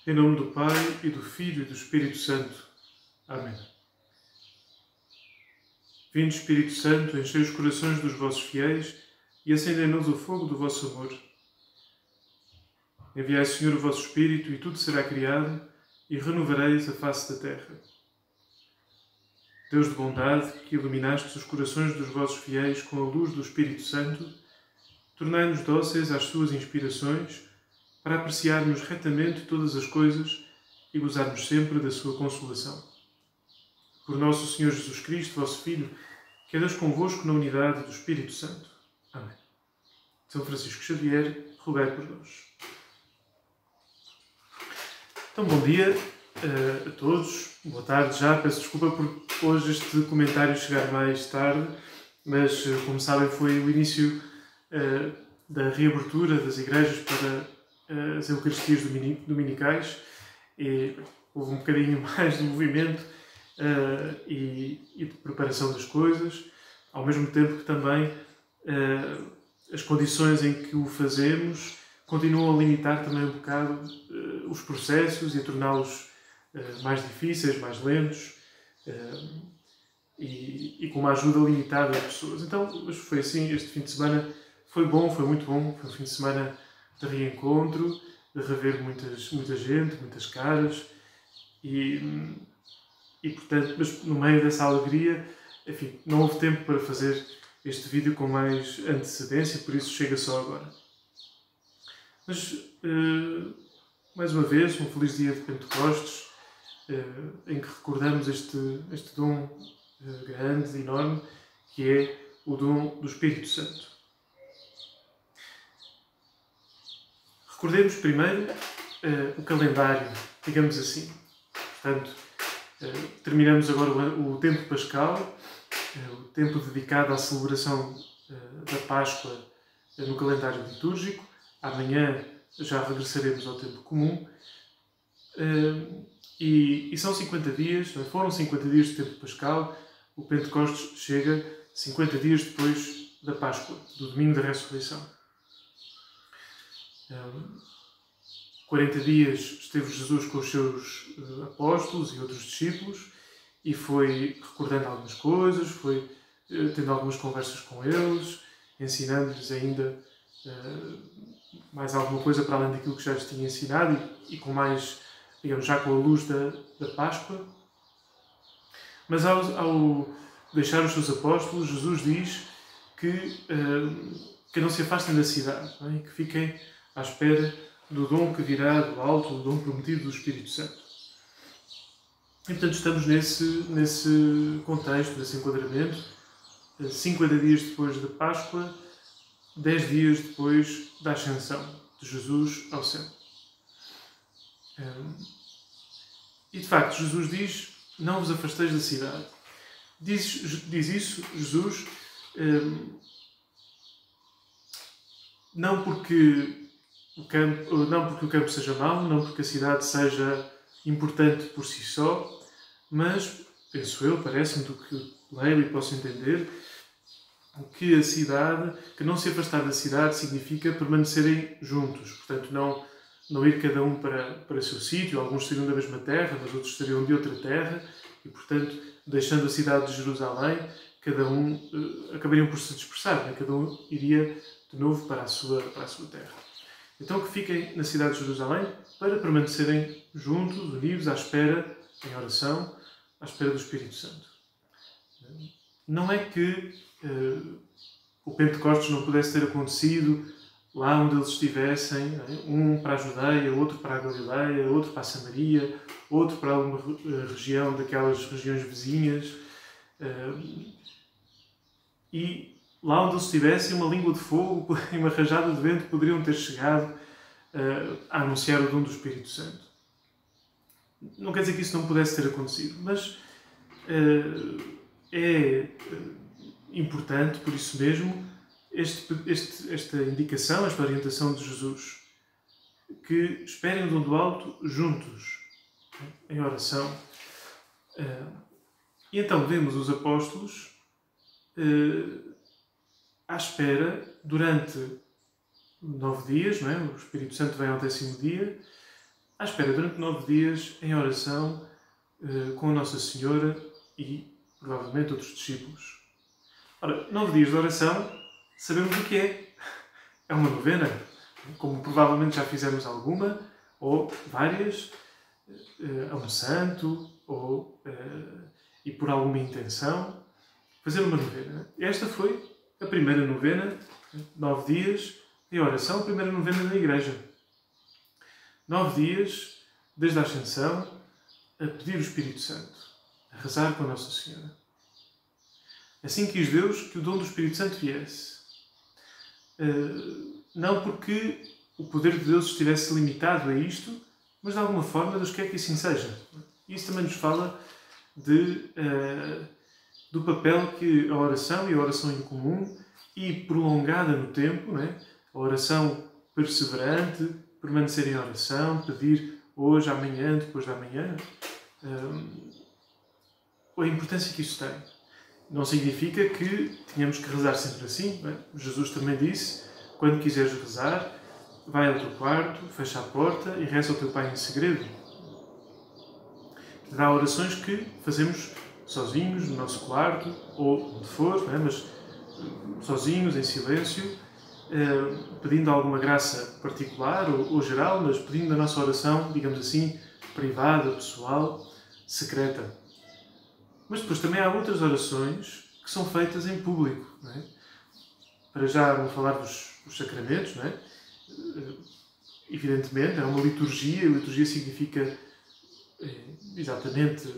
Em nome do Pai, e do Filho, e do Espírito Santo. Amém. Vinde, Espírito Santo, enchei os corações dos vossos fiéis e acendei-nos o fogo do vosso amor. Enviai, Senhor, o vosso Espírito, e tudo será criado, e renovareis a face da terra. Deus de bondade, que iluminastes os corações dos vossos fiéis com a luz do Espírito Santo, tornai-nos dóceis às suas inspirações, para apreciarmos retamente todas as coisas e gozarmos sempre da sua consolação. Por nosso Senhor Jesus Cristo, vosso Filho, que é Deus convosco na unidade do Espírito Santo. Amém. São Francisco Xavier, rogai por nós. Então, bom dia a todos. Boa tarde já. Peço desculpa por hoje este comentário chegar mais tarde, mas, como sabem, foi o início da reabertura das igrejas para as Eucaristias dominicais e houve um bocadinho mais de movimento e de preparação das coisas, ao mesmo tempo que também as condições em que o fazemos continuam a limitar também um bocado os processos e a torná-los mais difíceis, mais lentos e com uma ajuda limitada de pessoas. Então, foi assim, este fim de semana foi bom, foi muito bom, foi um fim de semana de reencontro, de rever muita gente, muitas caras e portanto, mas no meio dessa alegria, enfim, não houve tempo para fazer este vídeo com mais antecedência, por isso chega só agora. Mas, mais uma vez, um feliz dia de Pentecostes, em que recordamos este dom grande, enorme, que é o dom do Espírito Santo. Recordemos primeiro o calendário, digamos assim. Portanto, terminamos agora o tempo pascal, o tempo dedicado à celebração da Páscoa no calendário litúrgico. Amanhã já regressaremos ao tempo comum. E são 50 dias, foram 50 dias de tempo pascal. O Pentecostes chega 50 dias depois da Páscoa, do domingo da ressurreição. 40 dias esteve Jesus com os seus apóstolos e outros discípulos e foi recordando algumas coisas, foi tendo algumas conversas com eles, ensinando-lhes ainda mais alguma coisa para além daquilo que já lhes tinha ensinado e com mais, digamos, já com a luz da Páscoa. Mas ao deixar os seus apóstolos, Jesus diz que não se afastem da cidade, não é? Que fiquem à espera do dom que virá do alto, o dom prometido do Espírito Santo. E, portanto, estamos nesse contexto, nesse enquadramento, 50 dias depois da Páscoa, 10 dias depois da ascensão de Jesus ao céu. E, de facto, Jesus diz, não vos afasteis da cidade. Diz isso, Jesus, não porque o campo seja mau, não porque a cidade seja importante por si só, mas, penso eu, parece-me do que leio e posso entender, que que não se afastar da cidade significa permanecerem juntos. Portanto, não ir cada um para o seu sítio, alguns seriam da mesma terra, mas outros seriam de outra terra, e, portanto, deixando a cidade de Jerusalém, cada um acabariam por se dispersar, né? Cada um iria de novo para a sua terra. Então que fiquem na cidade de Jerusalém para permanecerem juntos, unidos, à espera, em oração, à espera do Espírito Santo. Não é que o Pentecostes não pudesse ter acontecido lá onde eles estivessem, um para a Judeia, outro para a Galileia, outro para a Samaria, outro para alguma região daquelas regiões vizinhas. E lá onde eles estivessem, uma língua de fogo e uma rajada de vento poderiam ter chegado a anunciar o dom do Espírito Santo. Não quer dizer que isso não pudesse ter acontecido, mas é importante, por isso mesmo, esta indicação, esta orientação de Jesus, que esperem o dom do alto juntos, em oração. E então vemos os apóstolos à espera durante 9 dias, não é? O Espírito Santo vem ao 10º dia, à espera durante 9 dias em oração com a Nossa Senhora e provavelmente outros discípulos. Ora, 9 dias de oração, sabemos o que é. É uma novena, como provavelmente já fizemos alguma, ou várias, a um santo, ou e por alguma intenção, fazer uma novena. Esta foi a primeira novena, 9 dias de oração, a primeira novena da Igreja. 9 dias, desde a Ascensão, a pedir o Espírito Santo, a rezar com a Nossa Senhora. Assim quis Deus que o dom do Espírito Santo viesse. Não porque o poder de Deus estivesse limitado a isto, mas de alguma forma Deus quer que assim seja. Isso também nos fala do papel que a oração e a oração em comum e prolongada no tempo, não é? A oração perseverante, permanecer em oração, pedir hoje, amanhã, depois de amanhã, a importância que isso tem. Não significa que tenhamos que rezar sempre assim, não é? Jesus também disse, quando quiseres rezar, vai ao teu quarto, fecha a porta e reza ao teu Pai em segredo. Há orações que fazemos sozinhos, no nosso quarto, ou onde for, não é? Mas sozinhos, em silêncio, pedindo alguma graça particular ou geral, mas pedindo a nossa oração, digamos assim, privada, pessoal, secreta. Mas depois também há outras orações que são feitas em público, não é? Para já não falar dos sacramentos, não é? Evidentemente, é uma liturgia, e liturgia significa exatamente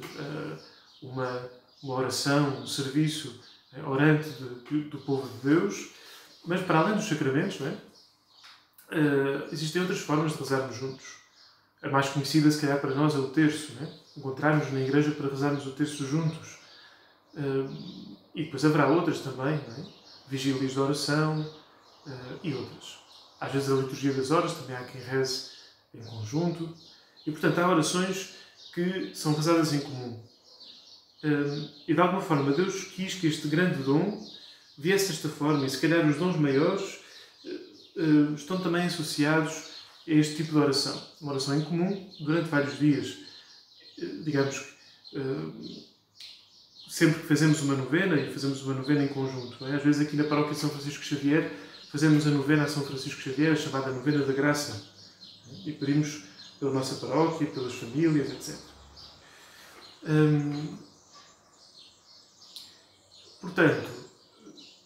uma oração, um serviço orante do povo de Deus, mas para além dos sacramentos, não é? Existem outras formas de rezarmos juntos. A mais conhecida, se calhar, para nós é o terço, não é? Encontrarmos na igreja para rezarmos o terço juntos. E depois haverá outras também, não é? Vigílias de oração e outras. Às vezes a liturgia das horas também há quem reze em conjunto. E, portanto, há orações que são rezadas em comum. E, de alguma forma, Deus quis que este grande dom viesse desta forma. E, se calhar, os dons maiores estão também associados a este tipo de oração. Uma oração em comum durante vários dias. Digamos, sempre que fazemos uma novena, e fazemos uma novena em conjunto, não é? Às vezes aqui na paróquia de São Francisco Xavier fazemos a novena a São Francisco Xavier, a chamada novena da graça, e pedimos pela nossa paróquia, pelas famílias, etc. Portanto,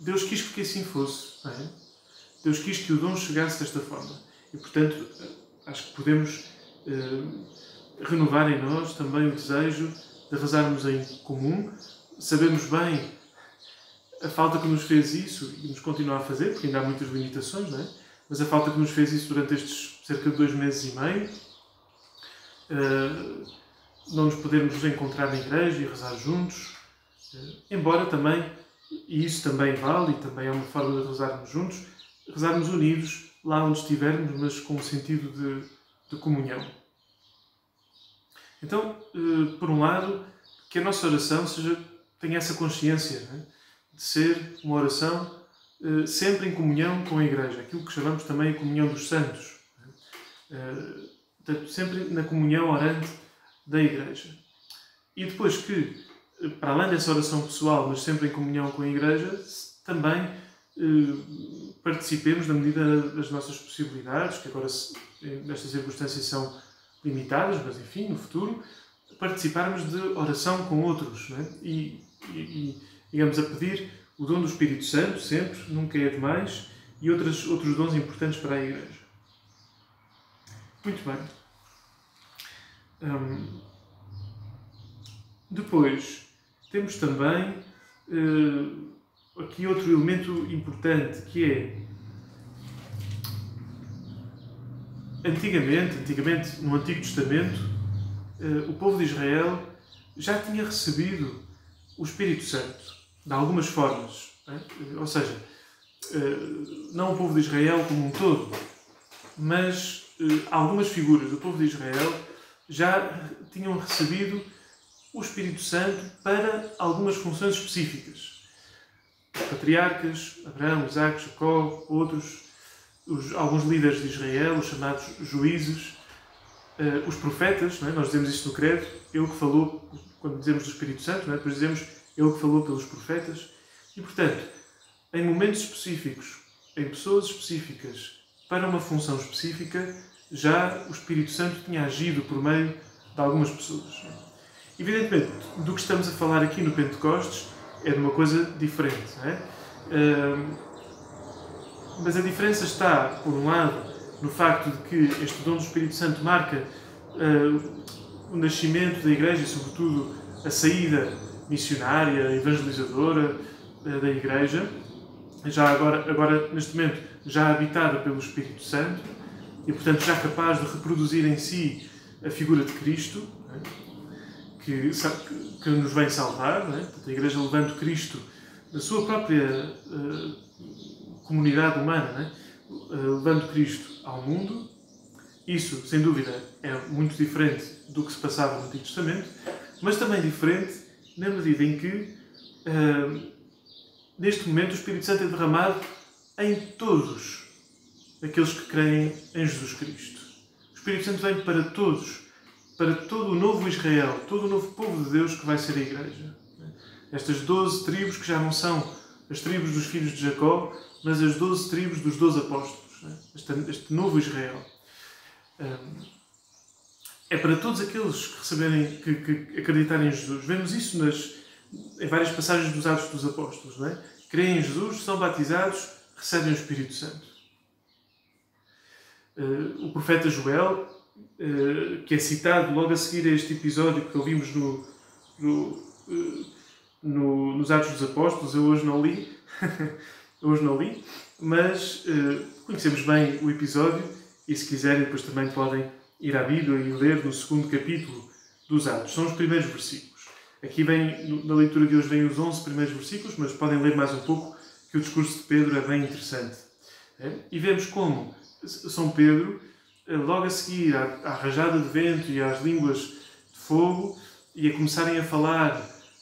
Deus quis que assim fosse, não é? Deus quis que o dom chegasse desta forma. E, portanto, acho que podemos renovar em nós também o desejo de rezarmos em comum. Sabemos bem a falta que nos fez isso e nos continua a fazer, porque ainda há muitas limitações, não é? Mas a falta que nos fez isso durante estes cerca de 2 meses e meio, não nos podermos encontrar na igreja e rezar juntos, embora também, e isso também vale, e também é uma forma de rezarmos juntos, rezarmos unidos lá onde estivermos, mas com um sentido de comunhão. Então, por um lado, que a nossa oração tenha essa consciência, não é? De ser uma oração sempre em comunhão com a Igreja, aquilo que chamamos também a comunhão dos santos. Portanto, sempre na comunhão orante da Igreja. E depois que, para além dessa oração pessoal, mas sempre em comunhão com a Igreja, também participemos na medida das nossas possibilidades, que agora nestas circunstâncias são limitadas, mas enfim, no futuro, participarmos de oração com outros, não é? E digamos, a pedir o dom do Espírito Santo, sempre, nunca é demais, e outros dons importantes para a Igreja. Muito bem. Depois, temos também aqui outro elemento importante, que é antigamente, no Antigo Testamento, o povo de Israel já tinha recebido o Espírito Santo, de algumas formas. Não é? Ou seja, não o povo de Israel como um todo, mas algumas figuras do povo de Israel já tinham recebido o Espírito Santo para algumas funções específicas. Os patriarcas, Abraão, Isaac, Jacó, outros, alguns líderes de Israel, os chamados juízes, os profetas, não é? Nós dizemos isso no credo, ele que falou, quando dizemos do Espírito Santo, não é? Depois dizemos ele que falou pelos profetas. E, portanto, em momentos específicos, em pessoas específicas, para uma função específica, já o Espírito Santo tinha agido por meio de algumas pessoas. Evidentemente, do que estamos a falar aqui no Pentecostes é de uma coisa diferente, não é? Mas a diferença está, por um lado, no facto de que este dom do Espírito Santo marca o nascimento da Igreja e, sobretudo, a saída missionária, evangelizadora da Igreja, já agora, neste momento, já habitada pelo Espírito Santo e, portanto, já capaz de reproduzir em si a figura de Cristo, não é? que nos vem salvar, não é? Portanto, a Igreja levando Cristo da sua própria comunidade humana, não é? Levando Cristo ao mundo. Isso, sem dúvida, é muito diferente do que se passava no Antigo Testamento, mas também diferente na medida em que, neste momento, o Espírito Santo é derramado em todos aqueles que creem em Jesus Cristo. O Espírito Santo vem para todos, para todo o novo Israel, todo o novo povo de Deus que vai ser a Igreja. Estas 12 tribos que já não são as tribos dos filhos de Jacó, mas as 12 tribos dos 12 apóstolos. Este novo Israel. É para todos aqueles que receberem, que acreditarem em Jesus. Vemos isso em várias passagens dos Atos dos Apóstolos. Não é? Creem em Jesus, são batizados, recebem o Espírito Santo. O profeta Joel, que é citado logo a seguir a este episódio que ouvimos nos Atos dos Apóstolos, eu hoje não li, mas conhecemos bem o episódio e, se quiserem, depois também podem ir à Bíblia e ler no 2º capítulo dos Atos. São os primeiros versículos. Aqui na leitura de hoje vêm os 11 primeiros versículos, mas podem ler mais um pouco, que o discurso de Pedro é bem interessante. E vemos como São Pedro, logo a seguir à rajada de vento e às línguas de fogo, e a começarem a falar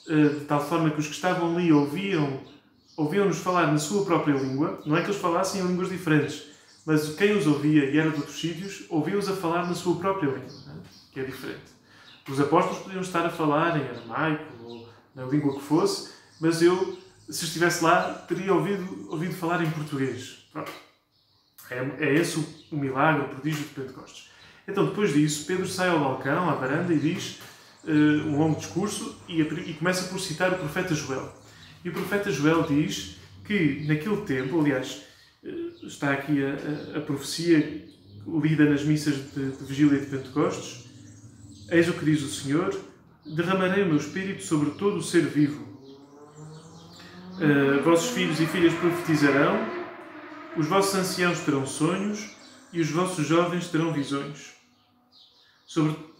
de tal forma que os que estavam ali ouviam-nos falar na sua própria língua. Não é que eles falassem em línguas diferentes, mas quem os ouvia e era de outros sítios, ouvia-os a falar na sua própria língua, não é? Que é diferente. Os apóstolos podiam estar a falar em aramaico ou na língua que fosse, mas eu, se estivesse lá, teria ouvido falar em português. Pronto. É esse o milagre, o prodígio de Pentecostes. Então, depois disso, Pedro sai ao balcão, à varanda, e diz um longo discurso e começa por citar o profeta Joel. E o profeta Joel diz que, naquele tempo, aliás, está aqui a profecia lida nas missas de Vigília de Pentecostes: eis o que diz o Senhor, derramarei o meu Espírito sobre todo o ser vivo. Vossos filhos e filhas profetizarão, os vossos anciãos terão sonhos e os vossos jovens terão visões.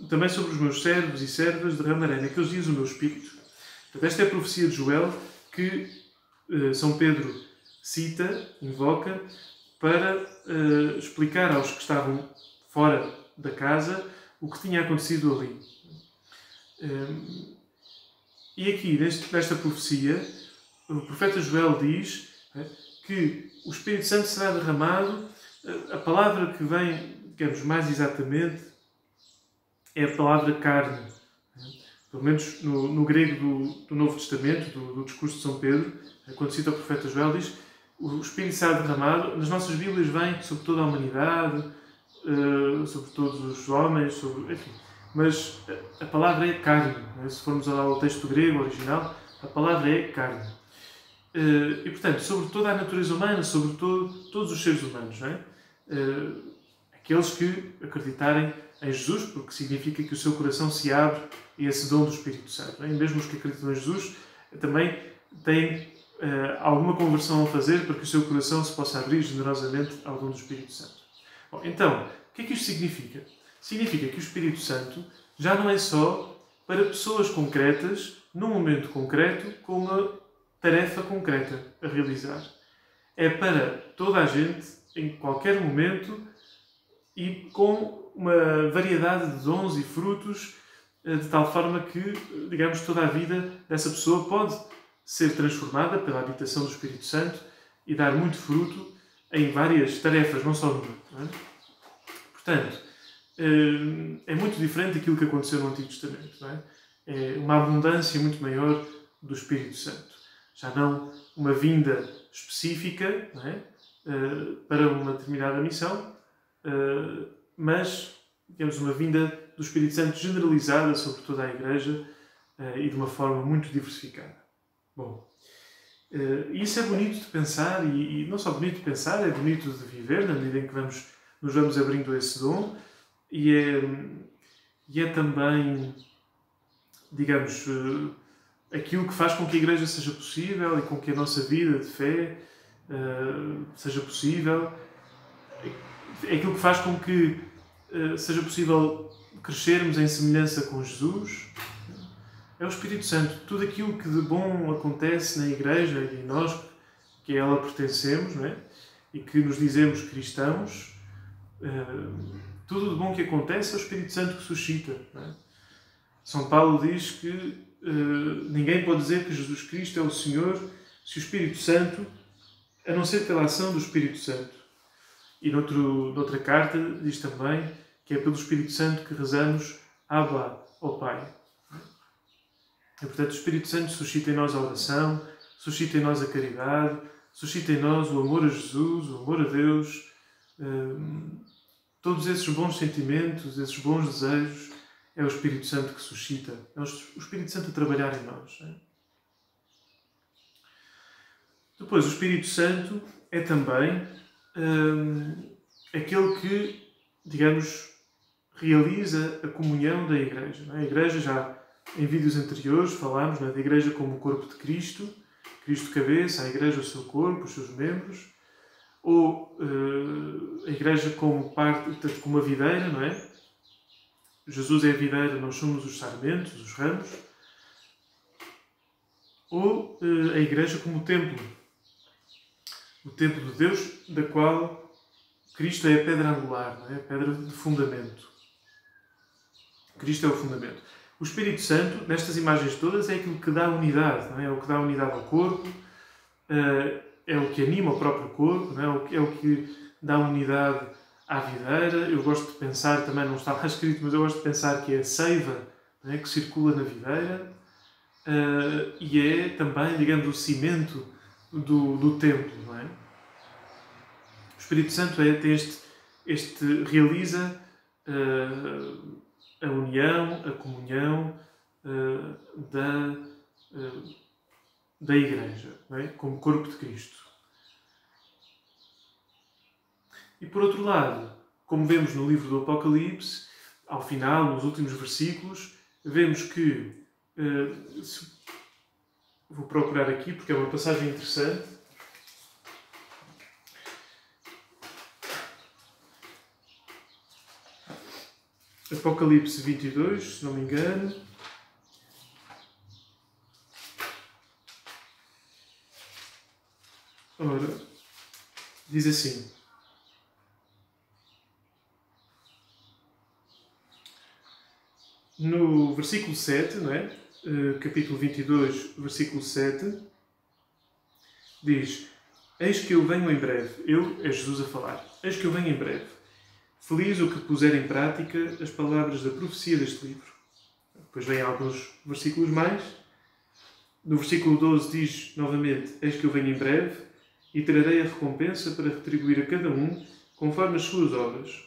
Também sobre os meus servos e servas derramarei naqueles dias o meu Espírito. Portanto, esta é a profecia de Joel que São Pedro cita, invoca, para explicar aos que estavam fora da casa o que tinha acontecido ali. E aqui, nesta profecia, o profeta Joel diz que o Espírito Santo será derramado. A palavra que vem, digamos, mais exatamente, é a palavra carne. Pelo menos no grego do Novo Testamento, do discurso de São Pedro, quando cita o profeta Joel, diz: o Espírito será derramado. Nas nossas Bíblias vem sobre toda a humanidade, sobre todos os homens, enfim. Mas a palavra é carne. Se formos ao texto grego original, a palavra é carne. E, portanto, sobre toda a natureza humana, sobre todos os seres humanos, não é? Aqueles que acreditarem em Jesus, porque significa que o seu coração se abre a esse dom do Espírito Santo. Não é? E mesmo os que acreditam em Jesus também têm alguma conversão a fazer para que o seu coração se possa abrir generosamente ao dom do Espírito Santo. Bom, então, o que é que isto significa? Significa que o Espírito Santo já não é só para pessoas concretas, num momento concreto, com uma tarefa concreta a realizar. É para toda a gente, em qualquer momento, e com uma variedade de dons e frutos, de tal forma que, digamos, toda a vida dessa pessoa pode ser transformada pela habitação do Espírito Santo e dar muito fruto em várias tarefas, não só numa. Não é? Portanto, é muito diferente daquilo que aconteceu no Antigo Testamento. Não é? É uma abundância muito maior do Espírito Santo. Já não uma vinda específica, não é? Para uma determinada missão, mas, digamos, uma vinda do Espírito Santo generalizada sobre toda a Igreja e de uma forma muito diversificada. Bom, isso é bonito de pensar e não só bonito de pensar, é bonito de viver na medida em que nos vamos abrindo a esse dom e é também, digamos, aquilo que faz com que a Igreja seja possível e com que a nossa vida de fé seja possível. É aquilo que faz com que seja possível crescermos em semelhança com Jesus. É o Espírito Santo. Tudo aquilo que de bom acontece na Igreja e em nós, que a ela pertencemos, não é? E que nos dizemos cristãos, tudo de bom que acontece é o Espírito Santo que suscita. Não é? São Paulo diz que ninguém pode dizer que Jesus Cristo é o Senhor se o Espírito Santo, a não ser pela ação do Espírito Santo. E noutra carta diz também que é pelo Espírito Santo que rezamos Abba, ó Pai. E, portanto, o Espírito Santo suscita em nós a oração, suscita em nós a caridade, suscita em nós o amor a Jesus, o amor a Deus, todos esses bons sentimentos, esses bons desejos, é o Espírito Santo que suscita. É o Espírito Santo a trabalhar em nós. Não é? Depois, o Espírito Santo é também aquele que, digamos, realiza a comunhão da Igreja. Não é? A Igreja, já em vídeos anteriores falámos, não é, da Igreja como o corpo de Cristo, Cristo cabeça, a Igreja o seu corpo, os seus membros, ou a Igreja como parte, portanto, como a videira, não é? Jesus é a videira, nós somos os sarmentos, os ramos, ou a Igreja como o templo de Deus, da qual Cristo é a pedra angular, não é? A pedra de fundamento. Cristo é o fundamento. O Espírito Santo, nestas imagens todas, é aquilo que dá unidade, não é? É o que dá unidade ao corpo, é o que anima o próprio corpo, não é? É o que dá unidade à videira. Eu gosto de pensar, também não está lá escrito, mas eu gosto de pensar que é a seiva, não é? Que circula na videira, e é também, digamos, o cimento do templo, não é? O Espírito Santo realiza a união, a comunhão da Igreja, não é? Como corpo de Cristo. E por outro lado, como vemos no livro do Apocalipse, ao final, nos últimos versículos, vemos que vou procurar aqui porque é uma passagem interessante. Apocalipse 22, se não me engano. Ora, diz assim: no versículo 7, não é? Capítulo 22, versículo 7, diz: Eis que eu venho em breve. É Jesus a falar. Eis que eu venho em breve. Feliz o que puser em prática as palavras da profecia deste livro. Depois vem alguns versículos mais. No versículo 12 diz novamente: Eis que eu venho em breve e trarei a recompensa para retribuir a cada um conforme as suas obras.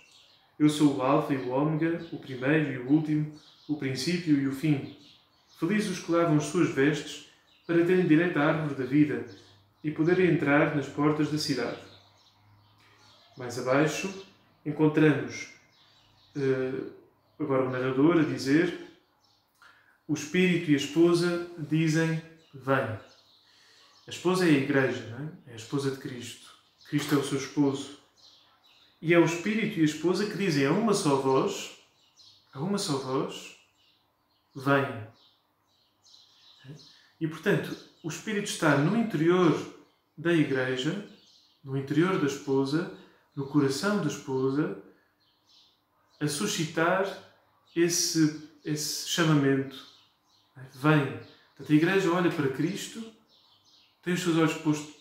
Eu sou o Alfa e o Ômega, o primeiro e o último, o princípio e o fim. Felizes os que lavam as suas vestes para terem direito à árvore da vida e poderem entrar nas portas da cidade. Mais abaixo encontramos agora o narrador a dizer: o Espírito e a esposa dizem: vem. A esposa é a Igreja, não é? É a esposa de Cristo. Cristo é o seu esposo. E é o Espírito e a esposa que dizem a uma só voz, vem. E, portanto, o Espírito está no interior da Igreja, no interior da esposa, no coração da esposa, a suscitar esse chamamento. Vem. Portanto, a Igreja olha para Cristo, tem os seus olhos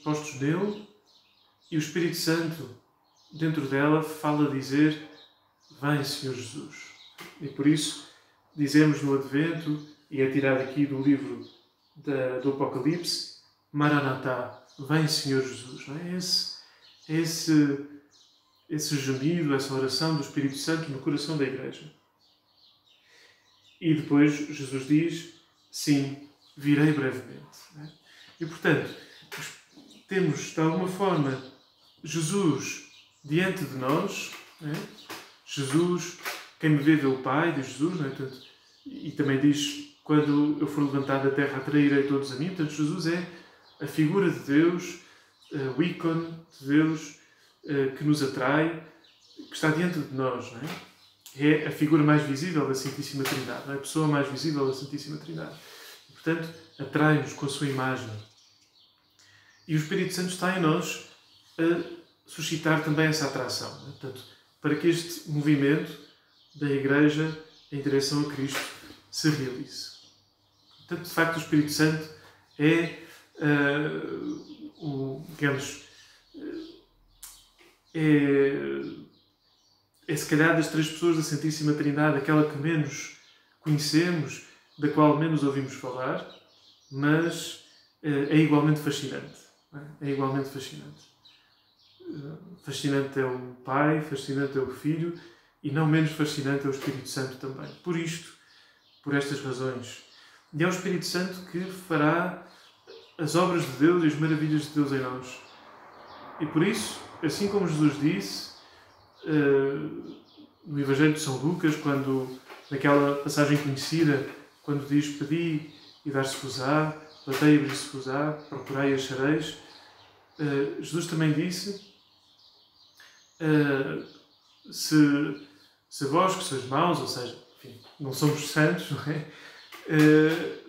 postos nele, e o Espírito Santo, dentro dela, fala a dizer: vem, Senhor Jesus. E por isso dizemos no Advento, e é tirado aqui do livro do Apocalipse, Maranatá, vem, Senhor Jesus. Não é? Esse gemido, essa oração do Espírito Santo no coração da Igreja. E depois Jesus diz, sim, virei brevemente. Não é? E portanto, temos de alguma forma Jesus diante de nós, não é? Jesus, quem me vê vê o Pai, diz Jesus, não é? Portanto, e também diz, quando eu for levantado da terra, atrairei todos a mim. Portanto, Jesus é a figura de Deus, o ícone de Deus que nos atrai, que está diante de nós, não é? É a figura mais visível da Santíssima Trindade, não é? A pessoa mais visível da Santíssima Trindade. E, portanto, atrai-nos com a sua imagem. E o Espírito Santo está em nós a suscitar também essa atração, não é? Portanto, para que este movimento da Igreja em direção a Cristo se realize. Portanto, de facto, o Espírito Santo é, é se calhar das três pessoas da Santíssima Trindade, aquela que menos conhecemos, da qual menos ouvimos falar, mas é igualmente fascinante. É igualmente fascinante. Fascinante é o Pai, fascinante é o Filho, e não menos fascinante é o Espírito Santo também. Por isto, por estas razões. E é o Espírito Santo que fará as obras de Deus e as maravilhas de Deus em nós. E por isso, assim como Jesus disse no Evangelho de São Lucas, naquela passagem conhecida, quando diz, pedi e dar-se-vos-á, batei e abrir-se-vos-á, procurai e achareis, Jesus também disse, se vós que sois maus, ou seja, enfim, não somos santos, não é?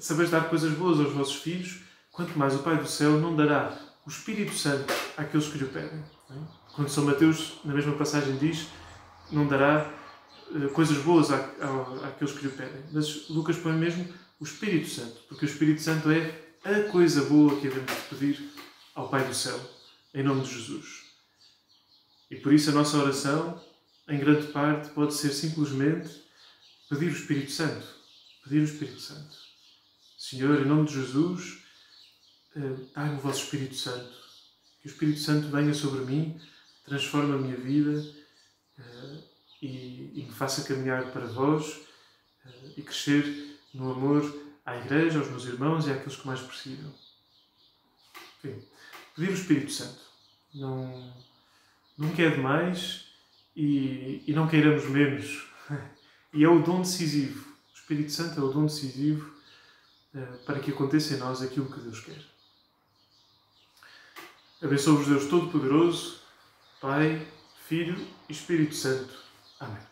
Sabeis dar coisas boas aos vossos filhos, quanto mais o Pai do Céu não dará o Espírito Santo àqueles que lhe pedem. Não é? Quando São Mateus, na mesma passagem, diz, não dará coisas boas àqueles que lhe pedem. Mas Lucas põe mesmo o Espírito Santo, porque o Espírito Santo é a coisa boa que devemos pedir ao Pai do Céu, em nome de Jesus. E por isso a nossa oração, em grande parte, pode ser simplesmente pedir o Espírito Santo. Pedir o Espírito Santo. Senhor, em nome de Jesus, dai-me o vosso Espírito Santo. Que o Espírito Santo venha sobre mim, transforme a minha vida e me faça caminhar para vós e crescer no amor à Igreja, aos meus irmãos e àqueles que mais precisam. Enfim, pedir o Espírito Santo. Nunca é demais e não queiramos menos. E é o dom decisivo. O Espírito Santo é o dom decisivo para que aconteça em nós aquilo que Deus quer. Abençoe-vos Deus Todo-Poderoso, Pai, Filho e Espírito Santo. Amém.